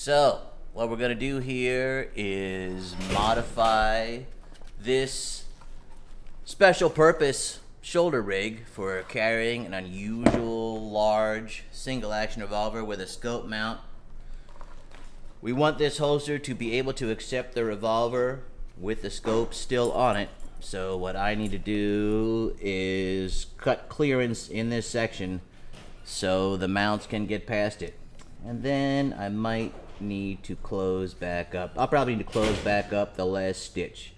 So, what we're going to do here is modify this special purpose shoulder rig for carrying an unusual large single action revolver with a scope mount. We want this holster to be able to accept the revolver with the scope still on it. So what I need to do is cut clearance in this section so the mounts can get past it. And then I might need to close back up. I'll probably need to close back up the last stitch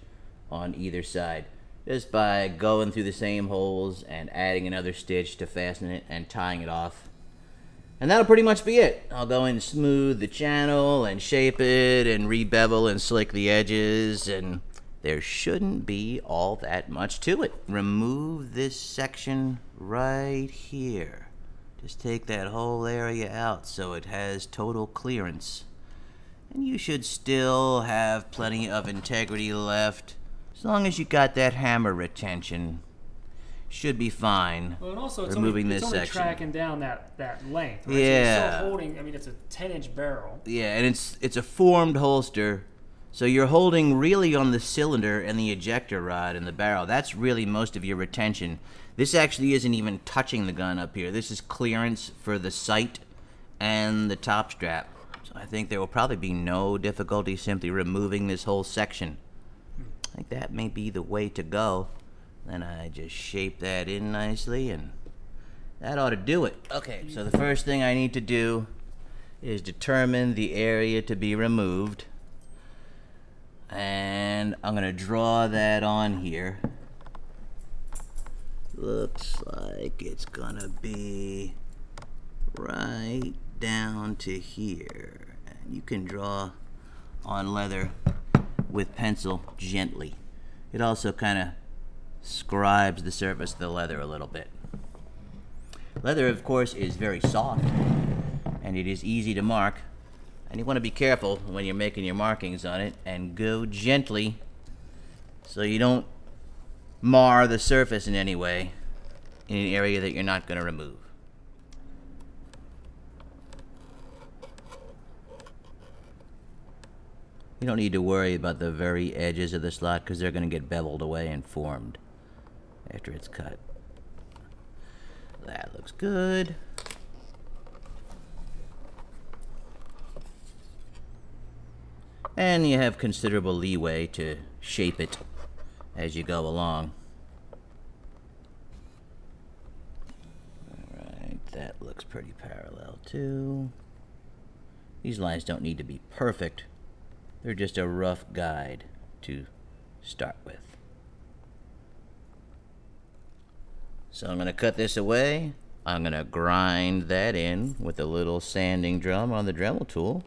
on either side, just by going through the same holes and adding another stitch to fasten it and tying it off. And that'll pretty much be it. I'll go in and smooth the channel and shape it and re-bevel and slick the edges, and there shouldn't be all that much to it. Remove this section right here. Just take that whole area out so it has total clearance. And you should still have plenty of integrity left. As long as you got that hammer retention, should be fine. Well, and also it's removing only, this it's only section. Tracking down that length, right? Yeah. So you're still holding, I mean, it's a 10-inch barrel. Yeah, and it's a formed holster, so you're holding really on the cylinder and the ejector rod in the barrel. That's really most of your retention. This actually isn't even touching the gun up here. This is clearance for the sight and the top strap. So I think there will probably be no difficulty simply removing this whole section. I think that may be the way to go. Then I just shape that in nicely, and that ought to do it. Okay, so the first thing I need to do is determine the area to be removed. And I'm going to draw that on here. Looks like it's going to be right down to here. And you can draw on leather with pencil gently. It also kind of scribes the surface of the leather a little bit. Leather, of course, is very soft, and it is easy to mark. And you want to be careful when you're making your markings on it, and go gently so you don't mar the surface in any way in an area that you're not going to remove. You don't need to worry about the very edges of the slot because they're going to get beveled away and formed after it's cut. That looks good. And you have considerable leeway to shape it as you go along. Alright, that looks pretty parallel too. These lines don't need to be perfect. They're just a rough guide to start with. So I'm going to cut this away. I'm going to grind that in with a little sanding drum on the Dremel tool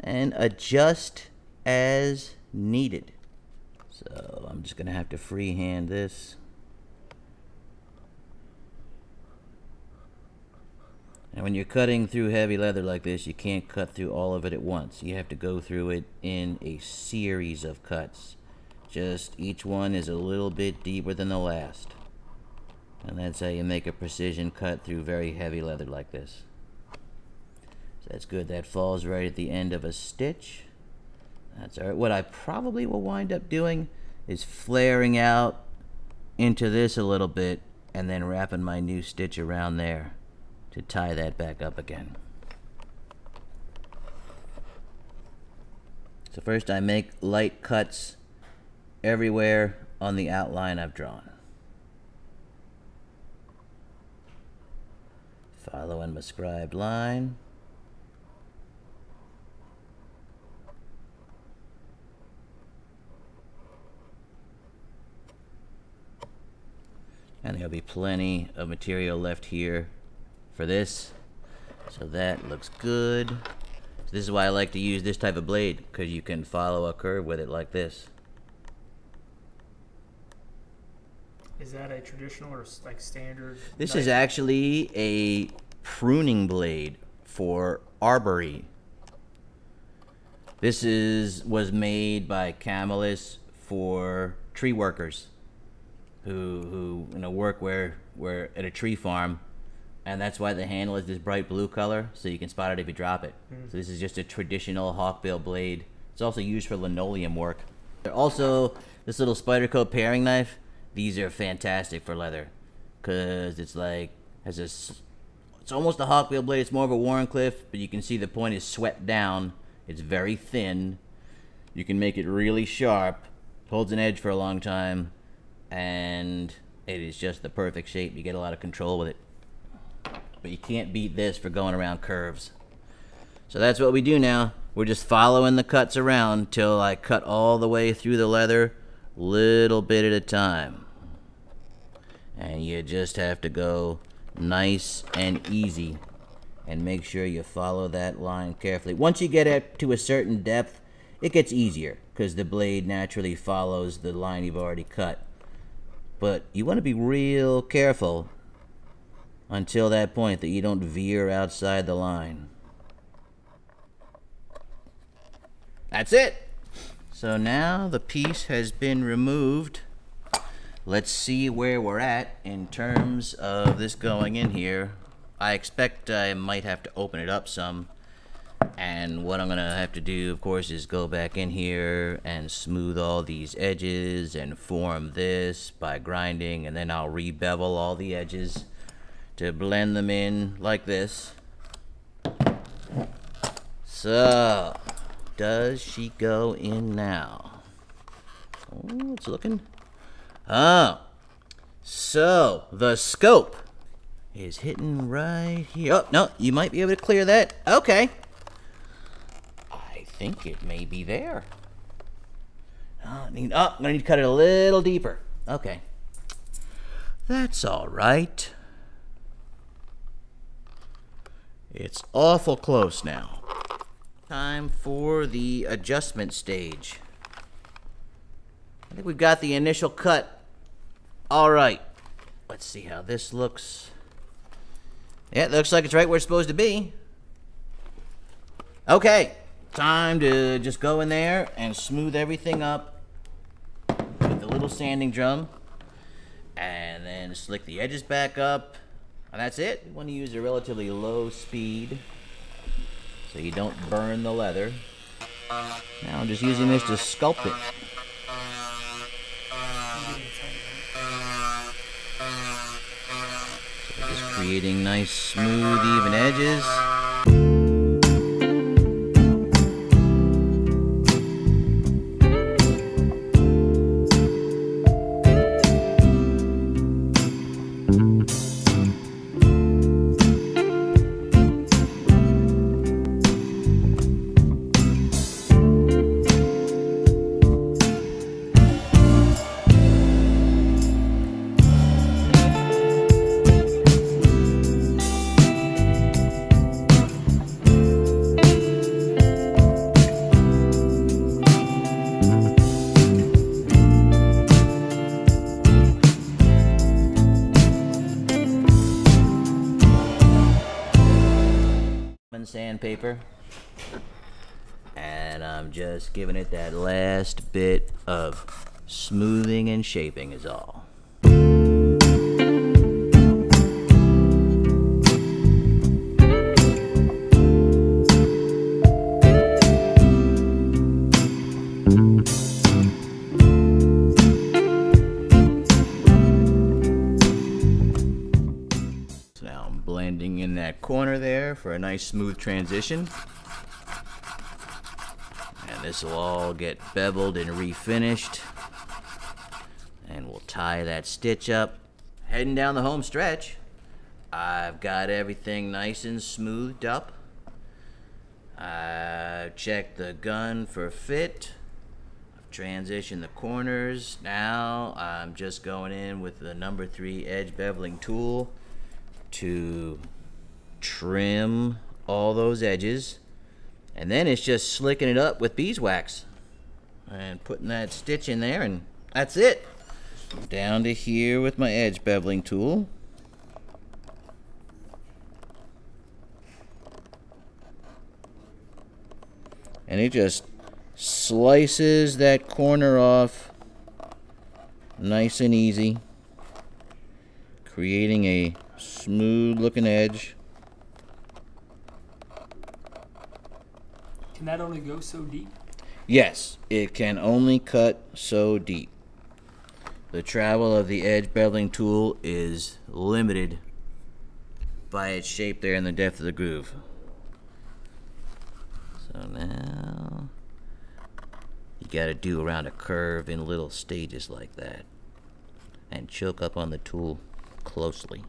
and adjust as needed. So I'm just going to have to freehand this. And when you're cutting through heavy leather like this, you can't cut through all of it at once. You have to go through it in a series of cuts. Just each one is a little bit deeper than the last. And that's how you make a precision cut through very heavy leather like this. So that's good. That falls right at the end of a stitch. That's all right. What I probably will wind up doing is flaring out into this a little bit and then wrapping my new stitch around there to tie that back up again. So first I make light cuts everywhere on the outline I've drawn. Following my scribed line. And there'll be plenty of material left here for this, so that looks good. So this is why I like to use this type of blade, because you can follow a curve with it like this. Is that a traditional or like standard? This knife? is actually a pruning blade for arbory. This was made by Camelus for tree workers who work where at a tree farm And that's why the handle is this bright blue color, so you can spot it if you drop it. So this is just a traditional hawkbill blade. It's also used for linoleum work. Also, this little Spyderco paring knife, these are fantastic for leather, because it's like, it's almost a hawkbill blade. It's more of a Wharncliffe, but you can see the point is swept down. It's very thin. You can make it really sharp, holds an edge for a long time, and it is just the perfect shape. You get a lot of control with it. But you can't beat this for going around curves. So that's what we do now. We're just following the cuts around till I cut all the way through the leather, little bit at a time. And you just have to go nice and easy and make sure you follow that line carefully. Once you get it to a certain depth, it gets easier because the blade naturally follows the line you've already cut. But you want to be real careful until that point that you don't veer outside the line. That's it. So now the piece has been removed. Let's see where we're at in terms of this going in here. I expect I might have to open it up some. And what I'm gonna have to do, of course, is go back in here and smooth all these edges and form this by grinding, and then I'll re-bevel all the edges to blend them in like this. So, does she go in now? Oh, it's looking. Oh, so the scope is hitting right here. Oh, no, you might be able to clear that. Okay. I think it may be there. Oh, I'm gonna need to cut it a little deeper. Okay. That's all right. It's awful close now. Time for the adjustment stage. I think we've got the initial cut. All right. Let's see how this looks. Yeah, it looks like it's right where it's supposed to be. Okay. Time to just go in there and smooth everything up with the little sanding drum. And then slick the edges back up. And that's it. You want to use a relatively low speed so you don't burn the leather. Now I'm just using this to sculpt it. So just creating nice, smooth, even edges. Sandpaper, and I'm just giving it that last bit of smoothing and shaping is all. Blending in that corner there for a nice smooth transition. And this will all get beveled and refinished. And we'll tie that stitch up. Heading down the home stretch. I've got everything nice and smoothed up. I've checked the gun for fit. I've transitioned the corners. Now I'm just going in with the number 3 edge beveling tool to trim all those edges, and then it's just slicking it up with beeswax and putting that stitch in there, and that's it. Down to here with my edge beveling tool. And it just slices that corner off nice and easy, creating a smooth looking edge. Can that only go so deep? Yes, it can only cut so deep. The travel of the edge beveling tool is limited by its shape there and the depth of the groove. So now you gotta do around a curve in little stages like that and choke up on the tool closely.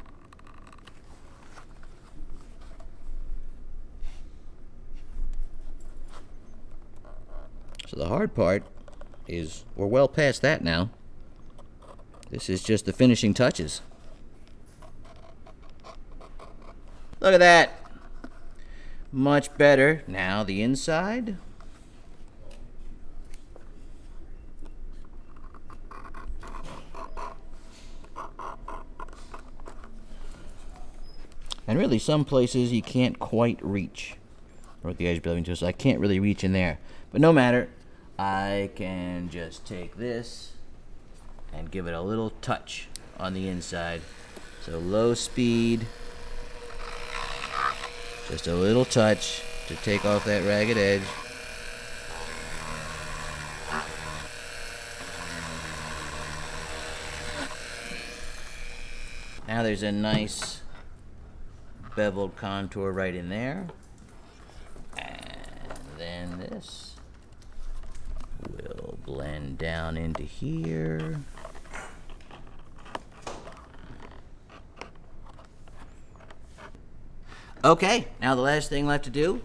So the hard part is we're well past that now. This is just the finishing touches. Look at that. Much better. Now the inside. And really some places you can't quite reach with the edge beveling tool, so I can't really reach in there. But no matter, I can just take this and give it a little touch on the inside. So low speed, just a little touch to take off that ragged edge. Now there's a nice beveled contour right in there. And then this will blend down into here. Okay, now the last thing left to do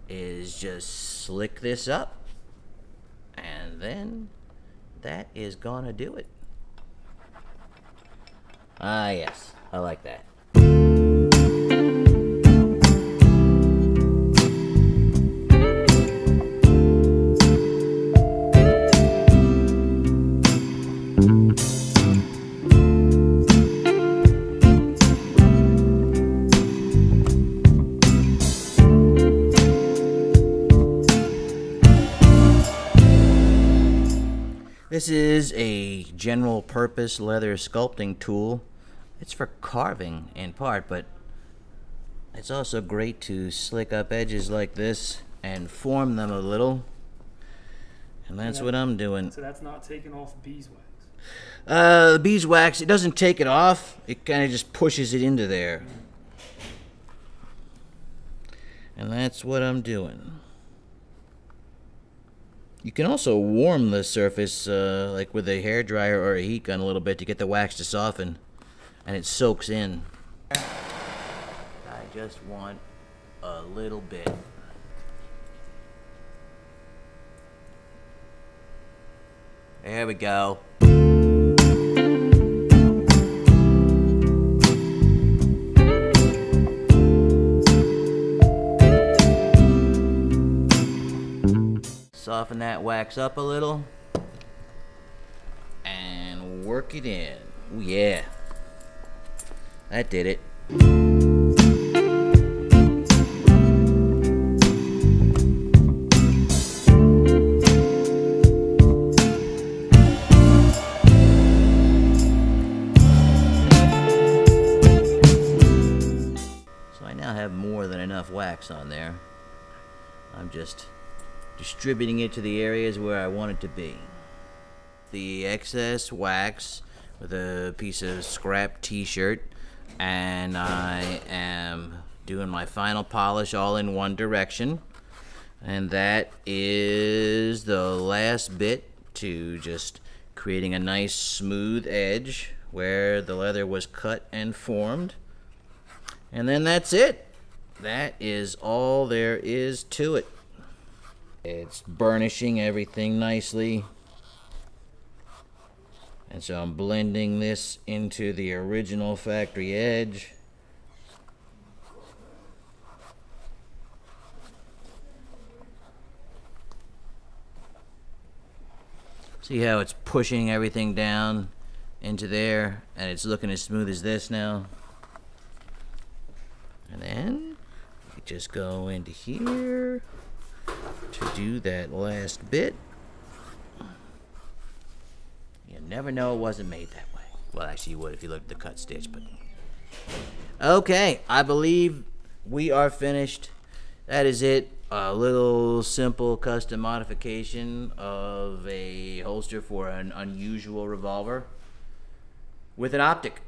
is just slick this up, and then that is gonna do it. Ah, yes, I like that. This is a general purpose leather sculpting tool. It's for carving in part, but it's also great to slick up edges like this and form them a little. And that's what I'm doing. So that's not taking off beeswax? The beeswax, it doesn't take it off. It kind of just pushes it into there. And that's what I'm doing. You can also warm the surface like with a hairdryer or a heat gun a little bit to get the wax to soften, and it soaks in. I just want a little bit. There we go. Soften that wax up a little and work it in. Oh yeah, that did it. So I now have more than enough wax on there. I'm just distributing it to the areas where I want it to be. The excess wax with a piece of scrap t-shirt, and I am doing my final polish all in one direction, and that is the last bit to just creating a nice smooth edge where the leather was cut and formed, and then that's it. That is all there is to it. It's burnishing everything nicely. And so I'm blending this into the original factory edge. See how it's pushing everything down into there, and it's looking as smooth as this now. And then we just go into here to do that last bit. You never know it wasn't made that way. Well, actually you would if you looked at the cut stitch, but Okay, I believe we are finished. That is it. A little simple custom modification of a holster for an unusual revolver with an optic.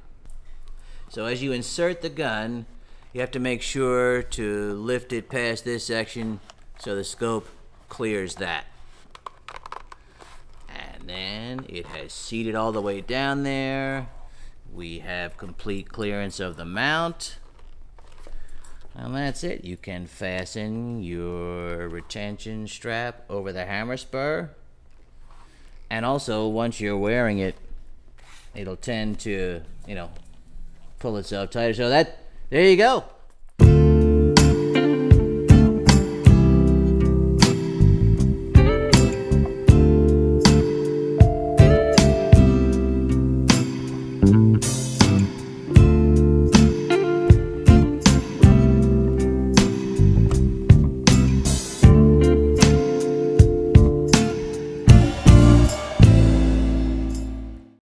So as you insert the gun, you have to make sure to lift it past this section so the scope clears that. And then it has seated all the way down there. We have complete clearance of the mount. And that's it. You can fasten your retention strap over the hammer spur. And also, once you're wearing it, it'll tend to, pull itself tighter. So there you go.